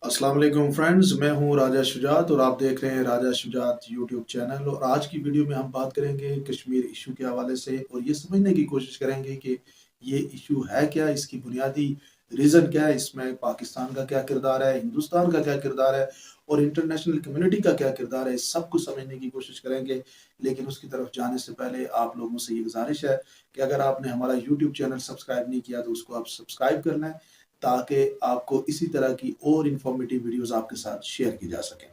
अस्सलाम वालेकुम फ्रेंड्स, मैं हूं राजा शुजात और आप देख रहे हैं राजा शुजात यूट्यूब चैनल। और आज की वीडियो में हम बात करेंगे कश्मीर इशू के हवाले से और ये समझने की कोशिश करेंगे कि ये इशू है क्या, इसकी बुनियादी रीज़न क्या है, इसमें पाकिस्तान का क्या किरदार है, हिंदुस्तान का क्या किरदार है और इंटरनेशनल कम्युनिटी का क्या किरदार है। इस सब को समझने की कोशिश करेंगे। लेकिन उसकी तरफ जाने से पहले आप लोगों से ये गुजारिश है कि अगर आपने हमारा यूट्यूब चैनल सब्सक्राइब नहीं किया तो उसको आप सब्सक्राइब कर लें, ताकि आपको इसी तरह की और इंफॉर्मेटिव वीडियोस आपके साथ शेयर की जा सकें।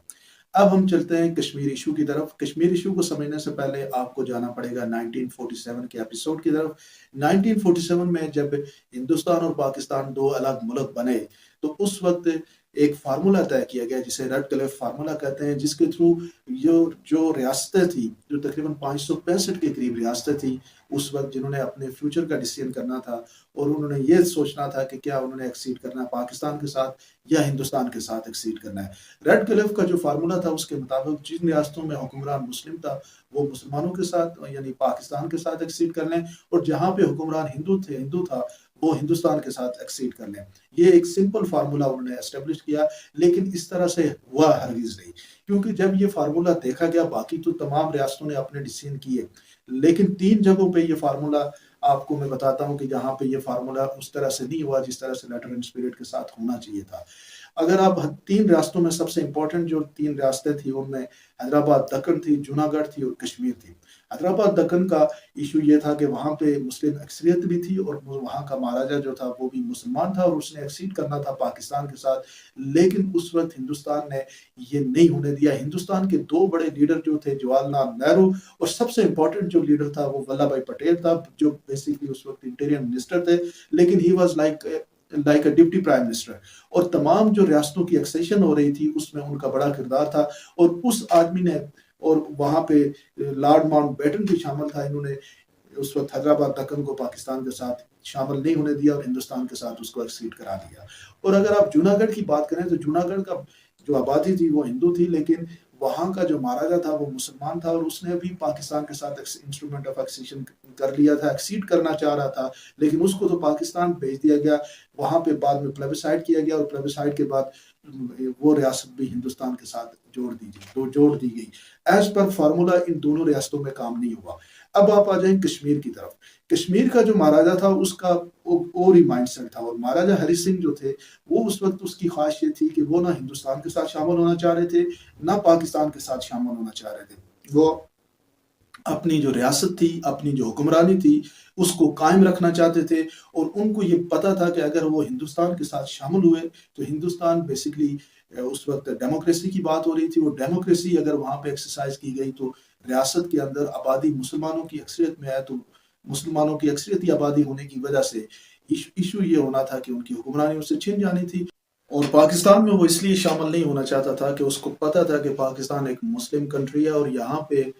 अब हम चलते हैं कश्मीर इशू की तरफ। कश्मीर इशू को समझने से पहले आपको जाना पड़ेगा 1947 के एपिसोड की तरफ। 1947 में जब हिंदुस्तान और पाकिस्तान दो अलग मुल्क बने, तो उस वक्त एक फार्मूला तय किया गया जिसे रेड क्लिफ फार्मूला कहते हैं, जिसके थ्रू जो जो रियासतें थी, जो तकरीबन 565 के करीब रियासतें थी उस वक्त, जिन्होंने अपने फ्यूचर का डिसीजन करना था और उन्होंने ये सोचना था कि क्या उन्होंने एक्सीड करना है पाकिस्तान के साथ या हिंदुस्तान के साथ एक्सीड करना है। रेड क्लिफ का जो फार्मूला था उसके मुताबिक जिन रियासतों में हुक्मरान मुस्लिम था वो मुसलमानों के साथ यानी पाकिस्तान के साथ एक्सीड कर लें, और जहां पे हुक्मरान हिंदू था वो हिंदुस्तान के साथ एक्सीड कर लें। ये एक सिंपल फार्मूला उन्होंने एस्टेब्लिश किया, लेकिन इस तरह से हुआ हरगिज नहीं, क्योंकि जब ये फार्मूला देखा गया, बाकी तो तमाम रियासतों ने अपने डिसीजन किए, लेकिन 3 जगहों पे ये फार्मूला आपको मैं बताता हूँ कि जहाँ पे ये फार्मूला उस तरह से नहीं हुआ जिस तरह से लेटर एंड स्पिरिट के साथ होना चाहिए था। अगर आप 3 रियासतों में, सबसे इंपॉर्टेंट जो 3 रियासतें थी उनमें हैदराबाद दक्कन थी, जूनागढ़ थी और कश्मीर थी। हैदराबाद दक्कन का इशू ये था कि वहाँ पे मुस्लिम अक्सरियत भी थी और वहाँ का महाराजा जो था वो भी मुसलमान था और उसने एक्सीड करना था पाकिस्तान के साथ, लेकिन उस वक्त हिंदुस्तान ने ये नहीं होने दिया। हिंदुस्तान के 2 बड़े लीडर जो थे, जवाहरलाल नेहरू, और सबसे इंपॉर्टेंट जो लीडर था वो वल्लभ भाई पटेल था, जो बेसिकली उस वक्त इंटीरियर मिनिस्टर थे, लेकिन he was like a deputy prime minister. और तमाम जो रियासतों की एक्सेशन हो रही थी उसमें उनका बड़ा किरदार था। और उस आदमी ने, और वहाँ पे लॉर्ड माउंट बैटन भी शामिल था, इन्होंने उस वक्त हैदराबाद दक्कन को पाकिस्तान के साथ शामिल नहीं होने दिया और हिंदुस्तान के साथ उसको एक्सीड करा दिया। और अगर आप जूनागढ़ की बात करें तो जूनागढ़ का जो आबादी थी वो हिंदू थी, लेकिन वहाँ का जो महाराजा था वो मुसलमान था और उसने भी पाकिस्तान के साथ इंस्ट्रूमेंट ऑफ एक्सेशन कर लिया था, एक्सीड करना चाह रहा था, लेकिन उसको तो पाकिस्तान भेज दिया गया। वहाँ पे बाद में प्लेबिसाइड किया गया और प्लेबिसाइड के बाद वो रियासत भी हिंदुस्तान के साथ जोड़ दी गई। एज पर फार्मूला इन दोनों रियासतों में काम नहीं हुआ। अब आप आ जाएं कश्मीर की तरफ। कश्मीर का जो महाराजा था उसका और ही माइंडसेट था, और महाराजा हरि सिंह जो थे वो उस वक्त उसकी ख्वाहिश ये थी कि वो ना हिंदुस्तान के साथ शामिल होना चाह रहे थे, ना पाकिस्तान के साथ शामिल होना चाह रहे थे। वो अपनी जो रियासत थी, अपनी जो हुक्मरानी थी, उसको कायम रखना चाहते थे। और उनको ये पता था कि अगर वो हिंदुस्तान के साथ शामिल हुए तो हिंदुस्तान बेसिकली, उस वक्त डेमोक्रेसी की बात हो रही थी, वो डेमोक्रेसी अगर वहाँ पे एक्सरसाइज की गई तो रियासत के अंदर आबादी मुसलमानों की अक्सरियत में है, तो मुसलमानों की अक्सरियती आबादी होने की वजह से इशू ये होना था कि उनकी हुक्मरानी उससे छिन जानी थी। और पाकिस्तान में वो इसलिए शामिल नहीं होना चाहता था कि उसको पता था कि पाकिस्तान एक मुस्लिम कंट्री है और यहाँ पे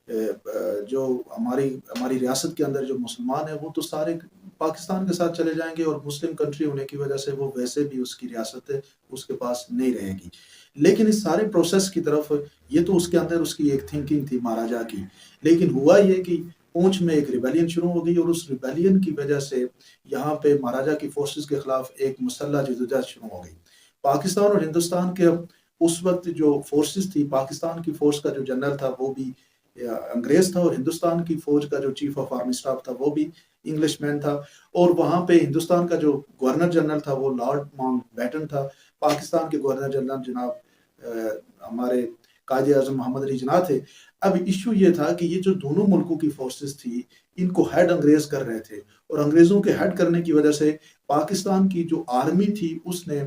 जो हमारी हमारी रियासत के अंदर जो मुसलमान है वो तो सारे पाकिस्तान के साथ चले जाएंगे, और मुस्लिम कंट्री होने की वजह से वो वैसे भी उसकी रियासत है उसके पास नहीं रहेगी। लेकिन इस सारे प्रोसेस की तरफ, ये तो उसके अंदर उसकी एक थिंकिंग थी महाराजा की, लेकिन हुआ ये कि पूंछ में एक रिबेलियन शुरू हो गई और उस रिबेलियन की वजह से यहाँ पे महाराजा की फोर्सेस के खिलाफ एक मुसल्लह जदोजहद शुरू हो गई। पाकिस्तान और हिंदुस्तान के उस वक्त जो फोर्सेस थी, पाकिस्तान की फोर्स का जो जनरल था वो भी अंग्रेज था और हिंदुस्तान की फौज का जो चीफ ऑफ आर्मी स्टाफ था वो भी इंग्लिशमैन था। और वहाँ पे हिंदुस्तान का जो गवर्नर जनरल था वो लॉर्ड माउंट बैटन था। पाकिस्तान के गवर्नर जनरल जनाब हमारे कायदे आजम मोहम्मद अली जिन्ना थे। अब इशू ये था कि ये जो दोनों मुल्कों की फोर्सेस थी इनको हेड अंग्रेज कर रहे थे, और अंग्रेजों के हेड करने की वजह से पाकिस्तान की जो आर्मी थी उसने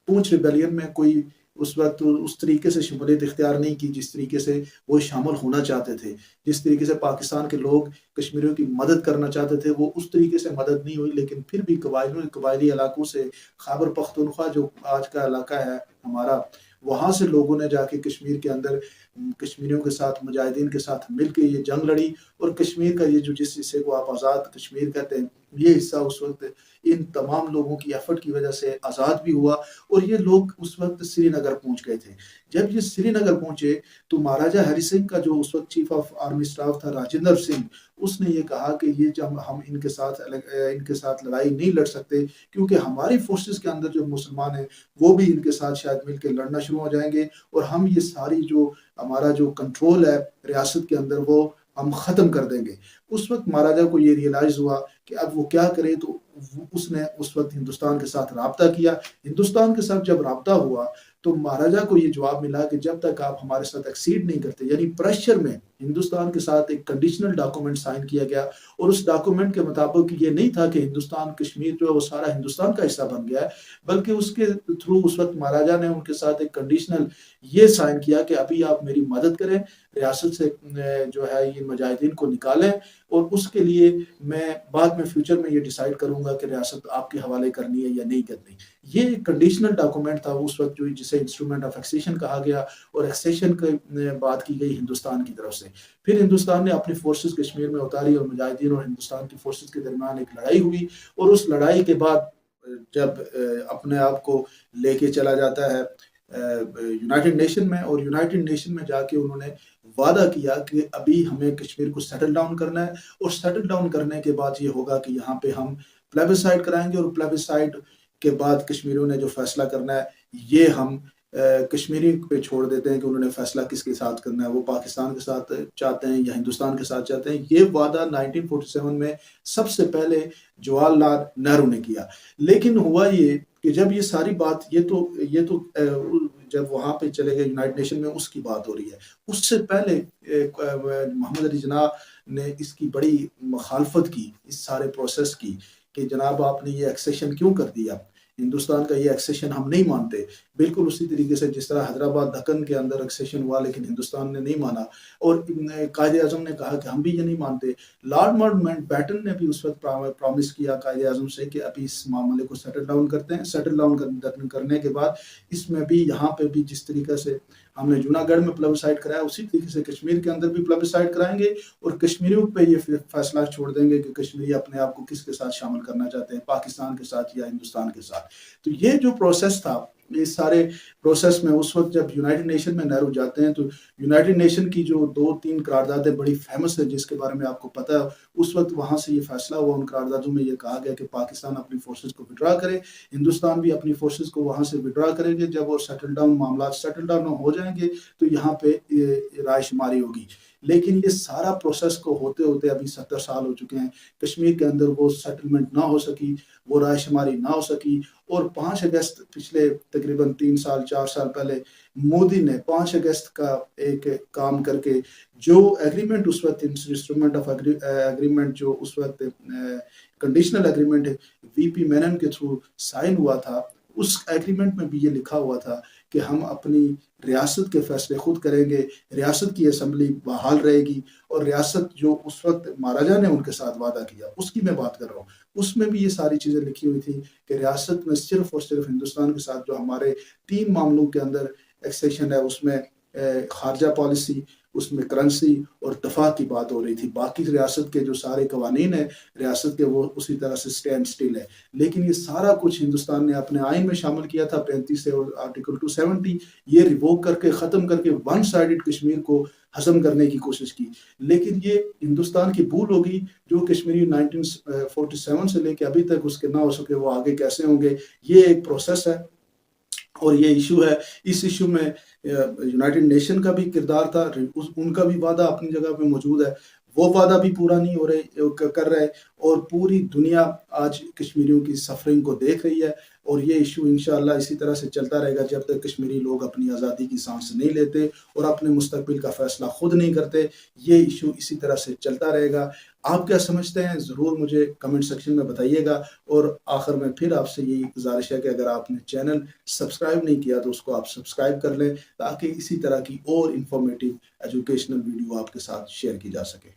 पूंछ रिबेलियन में कोई उस वक्त उस तरीके से शमूलियत इख्तियार नहीं की जिस तरीके से वो शामिल होना चाहते थे। जिस तरीके से पाकिस्तान के लोग कश्मीरियों की मदद करना चाहते थे वो उस तरीके से मदद नहीं हुई, लेकिन फिर भी कबायली इलाकों से, खैबर पख्तूनख्वा जो आज का इलाका है हमारा, वहाँ से लोगों ने जाके कश्मीर के अंदर कश्मीरियों के साथ, मुजाहिदीन के साथ मिल के ये जंग लड़ी। और कश्मीर का ये जो जिस हिस्से को आप आज़ाद कश्मीर कहते हैं یہ حصہ اس وقت ان تمام لوگوں کی ایفرٹ کی وجہ سے آزاد بھی ہوا، اور یہ لوگ اس وقت سری نگر پہنچ گئے تھے۔ جب یہ سری نگر پہنچے تو مہاراجا ہری سنگھ کا جو اس وقت چیف آف آرمی اسٹاف تھا راجندر سنگھ، اس نے یہ کہا کہ یہ جب ہم ان کے ساتھ لڑائی نہیں لڑ سکتے، کیونکہ ہماری فورسز کے اندر جو مسلمان ہیں وہ بھی ان کے ساتھ شاید مل کے لڑنا شروع ہو جائیں گے، اور ہم یہ ساری جو ہمارا جو کنٹرول ہے ریاست کے اندر وہ ہم ختم کر دیں گے۔ اس وقت مہاراجا کو یہ ریئلائز ہوا کہ اب وہ کیا کرے، تو اس نے اس وقت ہندوستان کے ساتھ رابطہ کیا۔ ہندوستان کے ساتھ جب رابطہ ہوا تو مہاراجا کو یہ جواب ملا کہ جب تک آپ ہمارے ساتھ ایکسیڈ نہیں کرتے، یعنی پریشر میں ہندوستان کے ساتھ ایک کنڈیشنل ڈاکومنٹ سائن کیا گیا، اور اس ڈاکومنٹ کے مطابق یہ نہیں تھا کہ ہندوستان کشمیر جو ہے وہ سارا ہندوستان کا حصہ بن گیا ہے، بلکہ اس کے تھرو اس وقت مہاراجا نے ان کے ساتھ ایک کنڈیشنل یہ سائن کیا کہ ابھی آپ میری مدد کریں، ریاست سے جو ہے یہ مجاہدین کو نکالیں، اور اس کے لیے میں بعد میں فیوچر میں یہ ڈیسائیڈ کروں گا کہ ریاست آپ کے حوالے کرنی ہے یا نہیں کرنی۔ یہ ایک کنڈیشنل ڈاکومنٹ تھا اس وقت، جو جسے انسٹرومنٹ آف ایکسیشن کہا گیا، اور ایکسیشن کی بات کی گئی ہندوستان کی طرف سے۔ پھر ہندوستان نے اپنی فورسز کشمیر میں اتاری، اور مجاہدین اور ہندوستان کی فورسز کے درمیان ایک لڑائی ہوئی، اور اس لڑائی کے بعد جب اپنے آپ کو لے کے چلا جاتا ہے یونائٹڈ نیشن میں، اور یونائٹڈ نیشن میں جا کے انہوں نے وعدہ کیا کہ ابھی ہمیں کشمیر کو سیٹل ڈاؤن کرنا ہے، اور سیٹل ڈاؤن کرنے کے بعد یہ ہوگا کہ یہاں پہ ہم پلیبسائڈ کرائیں گے، اور پلیبسائڈ کے بعد کشمیریوں نے جو فیصلہ کرنا ہے یہ ہم کشمیری پہ چھوڑ دیتے ہیں کہ انہوں نے فیصلہ کس کے ساتھ کرنا ہے، وہ پاکستان کے ساتھ چاہتے ہیں یا ہندوستان کے ساتھ چاہتے ہیں۔ یہ وعدہ 1947 میں سب سے پہلے جواہر لال نہرو نے کیا۔ لیکن ہوا یہ کہ جب یہ ساری بات یہ تو جب وہاں پہ چلے گئے یونائٹڈ نیشن میں، اس کی بات ہو رہی ہے۔ اس سے پہلے محمد علی جناح نے اس کی بڑی مخالفت کی، اس سارے پروسیس کی، کہ جناب آپ نے یہ ایکسیشن کیوں کر دیا، ہندوستان کا یہ ایکسیشن ہم نہیں مانتے۔ بالکل اسی طریقے سے جس طرح حیدرآباد دکن کے اندر ایکسیشن ہوا لیکن ہندوستان نے نہیں مانا، اور قائد اعظم نے کہا کہ ہم بھی یہ نہیں مانتے۔ لارڈ ماؤنٹ بیٹن نے بھی اس وقت پرامس کیا قائد اعظم سے کہ ابھی اس معاملے کو سیٹل ڈاؤن کرتے ہیں۔ سیٹل ڈاؤن کرنے کے بعد اس میں بھی یہاں پہ بھی جس طریقے سے ہم نے جونا گڑھ میں پلیبسائڈ کرایا، اسی طریقے سے کشمیر کے اندر بھی پلیبسائڈ کرائیں گے، اور کشمیریوں پہ یہ فیصلہ چھوڑ دیں گے کہ کشمیری اپنے آپ کو کس کے ساتھ شامل کرنا چاہتے ہیں، پاکستان کے ساتھ یا ہندوستان کے ساتھ۔ تو یہ جو پروسیس تھا، اس سارے پروسیس میں اس وقت جب یونائٹڈ نیشن میں نہرو جاتے ہیں تو یونائٹڈ نیشن کی جو 2-3 قراردادیں بڑی فیمس ہے جس کے بارے میں آپ کو پتہ ہے، اس وقت وہاں سے یہ فیصلہ ہوا، ان قراردادوں میں یہ کہا گیا کہ پاکستان اپنی فورسز کو وڈرا کرے، ہندوستان بھی اپنی فورسز کو وہاں سے وڈرا کریں گے۔ جب وہ معاملات سیٹل ڈاؤن ہو جائیں گے تو یہاں پہ رائے شماری ہوگی۔ لیکن یہ سارا پروسیس کو ہوتے ہوتے ابھی 70 سال ہو چکے ہیں، کشمیر کے اندر وہ سیٹلمنٹ نہ ہو سکی، وہ رائے شماری نہ ہو سکی، اور 5 اگست پچھلے تقریباً 4 سال پہلے مودی نے 5 اگست کا ایک کام کر کے جو ایگریمنٹ اس وقت انسٹرومنٹ آف ایگریمنٹ جو اس وقت کنڈیشنل ایگریمنٹ وی پی مینن کے تھرو سائن ہوا تھا، اس ایگریمنٹ میں بھی یہ لکھا ہوا تھا کہ ہم اپنی ریاست کے فیصلے خود کریں گے، ریاست کی اسمبلی بحال رہے گی، اور ریاست جو اس وقت مہاراجا نے ان کے ساتھ وعدہ کیا اس کی میں بات کر رہا ہوں، اس میں بھی یہ ساری چیزیں لکھی ہوئی تھی کہ ریاست میں صرف اور صرف ہندوستان کے ساتھ جو ہمارے 3 معاملوں کے اندر ایکسیشن ہے، اس میں خارجہ پالیسی، اس میں کرنسی اور دفاع کی بات ہو رہی تھی۔ باقی ریاست کے جو سارے قوانین ہیں ریاست کے، وہ اسی طرح سے اسٹینڈ اسٹل ہے۔ لیکن یہ سارا کچھ ہندوستان نے اپنے آئین میں شامل کیا تھا، 35 سے، اور آرٹیکل 270 یہ ریووک کر کے ختم کر کے ون سائیڈڈ کشمیر کو ہضم کرنے کی کوشش کی۔ لیکن یہ ہندوستان کی بھول ہوگی، جو کشمیری 1947 سے لے کے ابھی تک اس کے نہ ہو سکے، وہ آگے کیسے ہوں گے؟ یہ ایک پروسیس ہے اور یہ ایشو ہے۔ اس ایشو میں یونائٹڈ نیشن کا بھی کردار تھا، ان کا بھی وعدہ اپنی جگہ پہ موجود ہے، وہ وعدہ بھی پورا نہیں کر رہے، اور پوری دنیا آج کشمیریوں کی سفرنگ کو دیکھ رہی ہے، اور یہ ایشو انشاءاللہ اسی طرح سے چلتا رہے گا جب تک کشمیری لوگ اپنی آزادی کی سانس نہیں لیتے اور اپنے مستقبل کا فیصلہ خود نہیں کرتے۔ یہ ایشو اسی طرح سے چلتا رہے گا۔ آپ کیا سمجھتے ہیں؟ ضرور مجھے کمنٹ سیکشن میں بتائیے گا، اور آخر میں پھر آپ سے یہی گزارش ہے کہ اگر آپ نے چینل سبسکرائب نہیں کیا تو اس کو آپ سبسکرائب کر لیں، تاکہ اسی طرح کی اور انفارمیٹیو ایجوکیشنل ویڈیو آپ کے ساتھ شیئر کی جا سکے۔